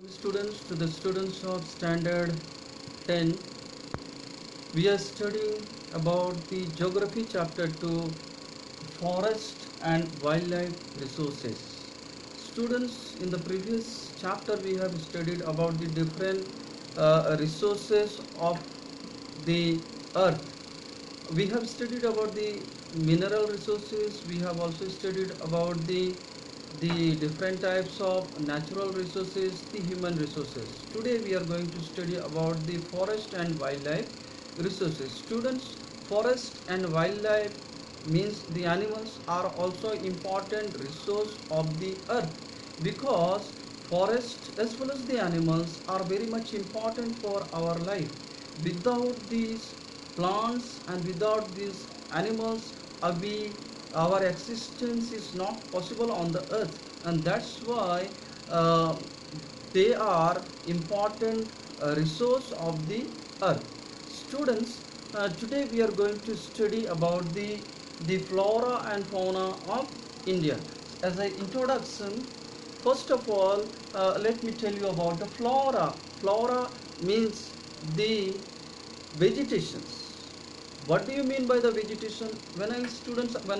Students, to the students of standard 10, we are studying about the geography chapter 2, forest and wildlife resources. Students, in the previous chapter we have studied about the different resources of the earth. We have studied about the mineral resources. We have also studied about the different types of natural resources, the human resources. Today we are going to study about the forest and wildlife resources. Students, forest and wildlife means the animals are also important resource of the earth, because forest as well as the animals are very much important for our life. Without these plants and without these animals, our existence is not possible on the earth, and that's why uh, they are important resource of the earth. Students, today we are going to study about the flora and fauna of India. As an introduction, first of all, let me tell you about the flora. Flora means the vegetations. What do you mean by the vegetation? When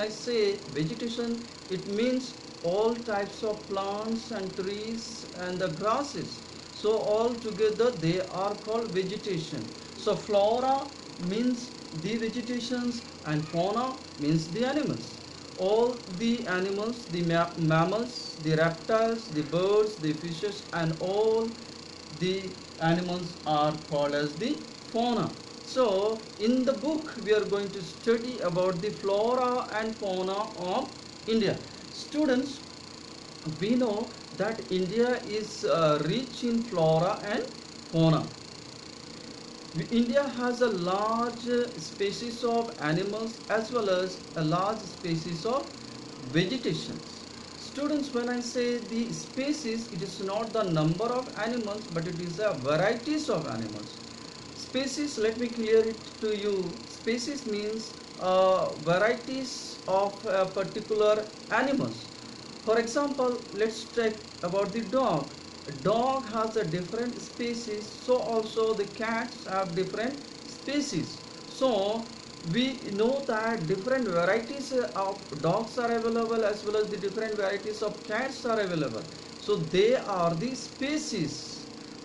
I say vegetation, it means all types of plants and trees and the grasses. So all together they are called vegetation. So flora means the vegetations and fauna means the animals. All the animals, the mammals, the reptiles, the birds, the fishes, and all the animals are called as the fauna. So in the book we are going to study about the flora and fauna of India. Students, we know that India is rich in flora and fauna. India has a large species of animals as well as a large species of vegetation. Students, when I say the species, it is not the number of animals, but it is a varieties of animals. Species, let me clear it to you. Species means varieties of particular animals. For example, let's check about the dog. A dog has a different species, so also the cats have different species. So we know that different varieties of dogs are available as well as the different varieties of cats are available. So they are the species.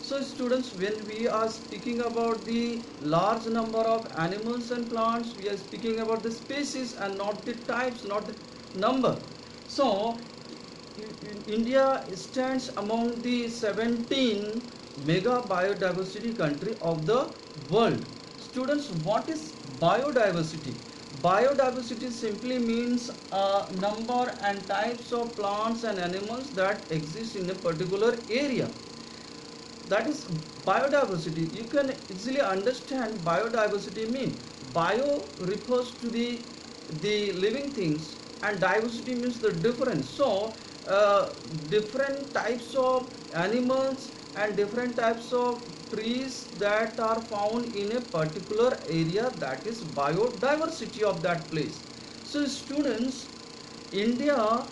So students, when we are speaking about the large number of animals and plants, we are speaking about the species and not the types, not the number. So India stands among the 17 mega biodiversity country of the world. Students, what is biodiversity? Biodiversity simply means a number and types of plants and animals that exist in a particular area. That is biodiversity. You can easily understand biodiversity mean. Bio refers to the living things, and diversity means the difference. So different types of animals and different types of trees that are found in a particular area, that is biodiversity of that place. So students, India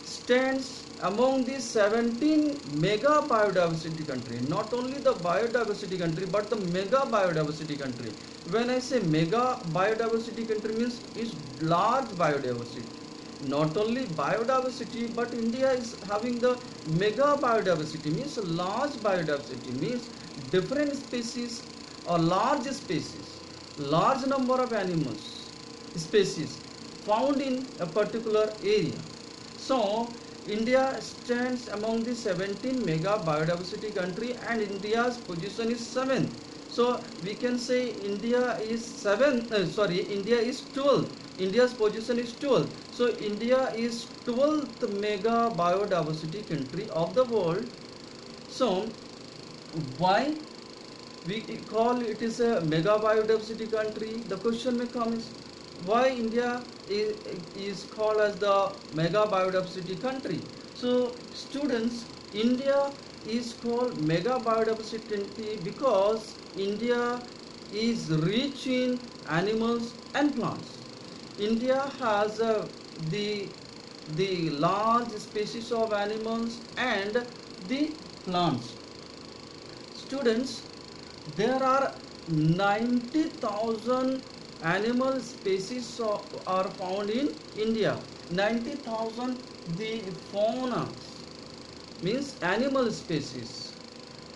stands among the 17 mega biodiversity country. Not only the biodiversity country, but the mega biodiversity country. When I say mega biodiversity country, means is large biodiversity. Not only biodiversity, but India is having the mega biodiversity, means large biodiversity, means different species or large species, large number of animals species found in a particular area. So India stands among the 17 mega biodiversity country, and India's position is 7th. So we can say India is 7th, India is 12th. India's position is 12th. So India is 12th mega biodiversity country of the world. So why we call it is a mega biodiversity country? The question may come is, why India is called as the mega biodiversity country? So students, India is called mega biodiversity country because India is rich in animals and plants. India has the large species of animals and the plants. Students, there are 90,000 animal species are found in India. 90,000 the fauna means animal species,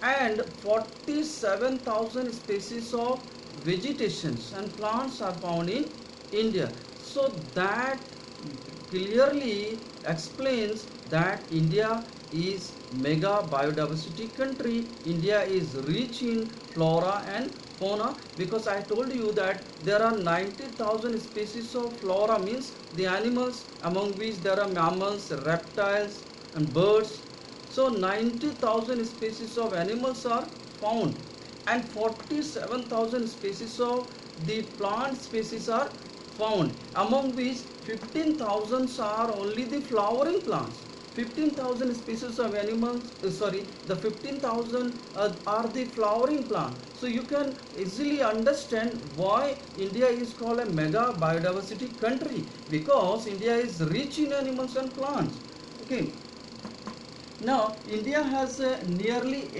and 47,000 species of vegetations and plants are found in India. So that clearly explains that India is mega biodiversity country. India is rich in flora and fauna, because I told you that there are 90,000 species of flora, means the animals, among which there are mammals, reptiles and birds. So 90,000 species of animals are found, and 47,000 species of the plant species are found, among which 15,000 are only the flowering plants. 15,000 species of animals, the 15,000 are the flowering plant. So you can easily understand why India is called a mega biodiversity country, because India is rich in animals and plants. Okay. Now, India has nearly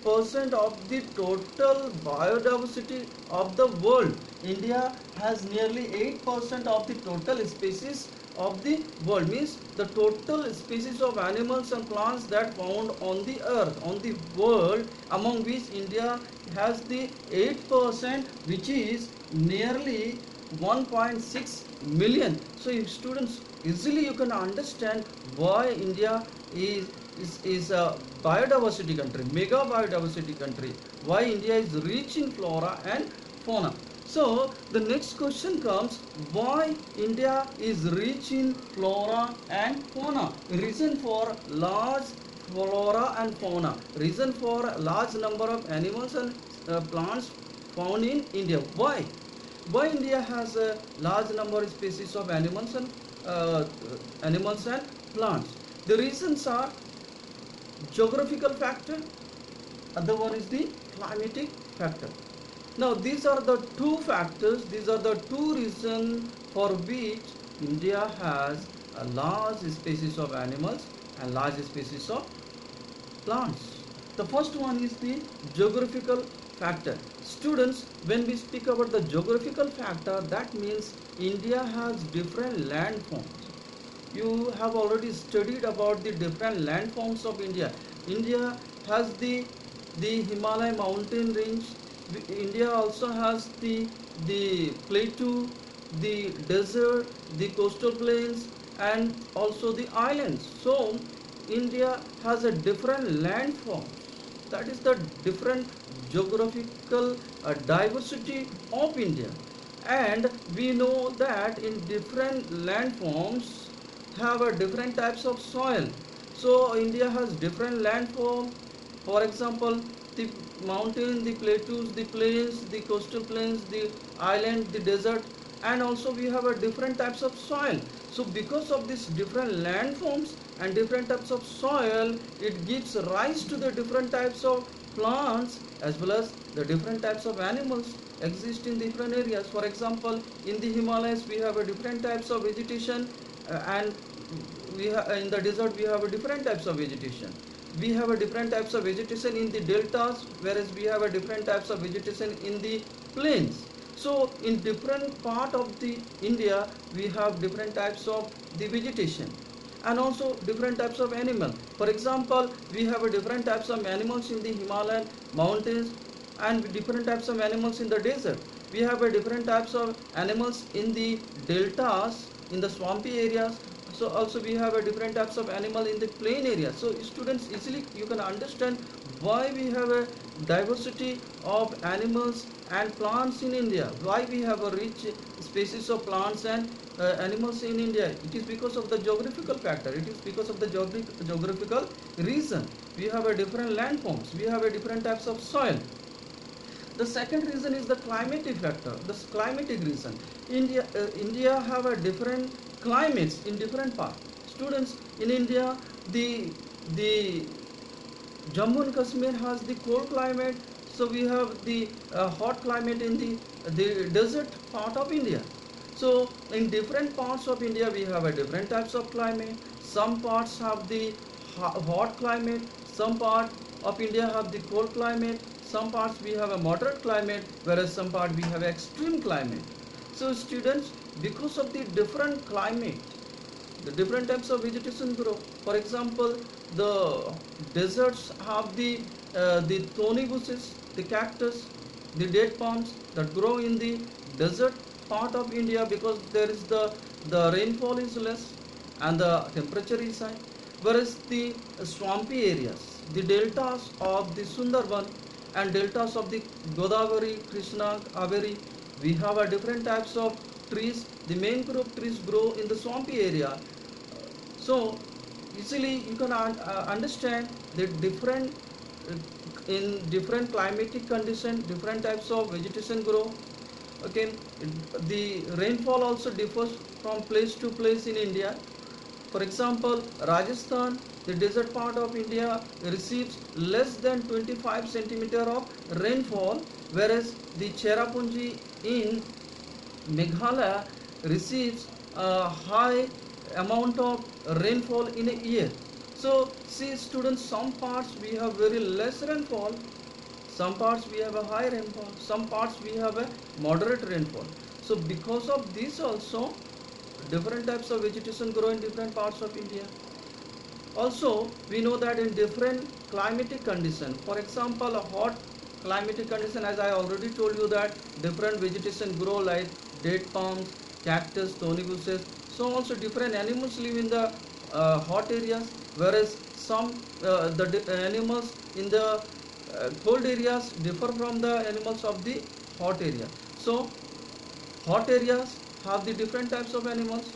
8% of the total biodiversity of the world. India has nearly 8% of the total species of the world, means the total species of animals and plants that found on the earth, on the world, among which India has the 8%, which is nearly 1.6 million. So if students, easily you can understand why India is a biodiversity country, mega biodiversity country, why India is rich in flora and fauna. So the next question comes, why India is rich in flora and fauna? Reason for large flora and fauna, reason for large number of animals and plants found in India. Why India has a large number of species of uh, animals and plants? The reasons are geographical factor, other one is the climatic factor. Now these are the two factors, these are the two reasons for which India has a large species of animals and large species of plants. The first one is the geographical factor. Students, when we speak about the geographical factor, that means India has different landforms. You have already studied about the different landforms of India. India has the Himalaya mountain range. India also has the plateau, the desert, the coastal plains, and also the islands. So India has a different landform. That is the different geographical diversity of India. And we know that in different landforms have a different types of soil. So India has different landform. For example, the mountain, the plateaus, the plains, the coastal plains, the island, the desert, and also we have a different types of soil. So because of these different landforms and different types of soil, it gives rise to the different types of plants as well as the different types of animals exist in different areas. For example, in the Himalayas we have a different types of vegetation, and in the desert we have a different types of vegetation. We have a different types of vegetation in the deltas, whereas we have a different types of vegetation in the plains. So in different part of the India we have different types of the vegetation and also different types of animal. For example, we have a different types of animals in the Himalayan mountains and different types of animals in the desert. We have a different types of animals in the deltas, in the swampy areas. So also we have a different types of animal in the plain area. So students, easily you can understand why we have a diversity of animals and plants in India, why we have a rich species of plants and animals in India. It is because of the geographical factor, it is because of the geographical reason. We have a different landforms, we have a different types of soil. The second reason is the climatic factor, the climatic reason. India have a different climates in different parts. Students, in India, the Jammu and Kashmir has the cold climate, so we have the hot climate in the desert part of India. So in different parts of India we have a different types of climate. Some parts have the hot climate, some part of India have the cold climate, some parts we have a moderate climate, whereas some part we have extreme climate. So students, because of the different climate, the different types of vegetation grow. For example, the deserts have the thorny bushes, the cactus, the date palms that grow in the desert part of India, because there is the rainfall is less and the temperature is high. Whereas the swampy areas, the deltas of the Sundarban and deltas of the Godavari, Krishna, Kaveri, we have a different types of trees. The main group trees grow in the swampy area. So easily you can understand the different in different climatic condition, different types of vegetation grow. Okay, the rainfall also differs from place to place in India. For example, Rajasthan, the desert part of India, receives less than 25 centimeter of rainfall, whereas the Cherrapunji in Meghalaya receives a high amount of rainfall in a year. So see students, some parts we have very less rainfall, some parts we have a high rainfall, some parts we have a moderate rainfall. So because of this also, different types of vegetation grow in different parts of India. Also, we know that in different climatic condition, for example, a hot climatic condition, as I already told you that different vegetation grow like date palms, cactus, thorny bushes. So also different animals live in the hot areas, whereas some animals in the cold areas differ from the animals of the hot area. So hot areas have the different types of animals,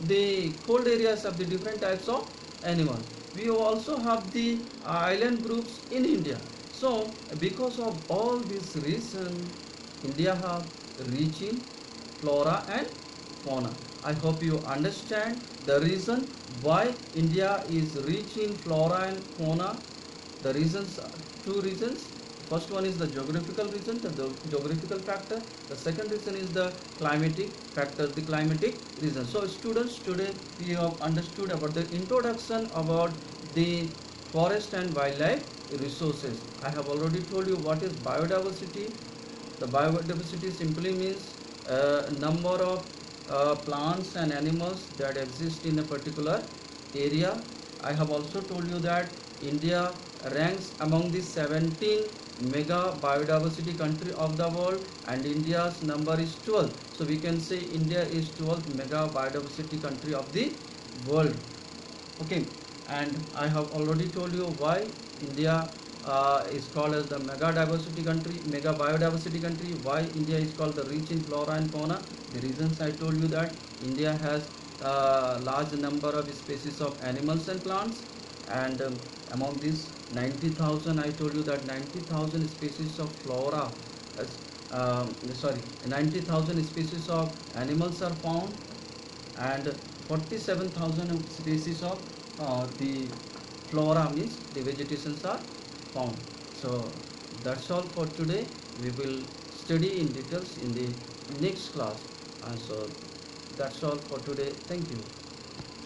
the cold areas have the different types of animals. We also have the island groups in India. So because of all these reasons, India have rich in flora and fauna. I hope you understand the reason why India is rich in flora and fauna. The reasons are two reasons. First one is the geographical reason, the geographical factor. The second reason is the climatic factor, the climatic reason. So students, today we have understood about the introduction about the forest and wildlife resources. I have already told you what is biodiversity. The biodiversity simply means number of plants and animals that exist in a particular area. I have also told you that India ranks among the 17 mega biodiversity country of the world, and India's number is 12. So we can say India is 12th mega biodiversity country of the world. Okay, and I have already told you why India is called as the mega biodiversity country. Why India is called the rich in flora and fauna. The reasons I told you that India has a large number of species of animals and plants, and among these 90,000, I told you that 90,000 species of flora, as, sorry, 90,000 species of animals are found, and 47,000 species of the flora, means the vegetations, are found. So that's all for today. We will study in details in the next class, and so that's all for today. Thank you.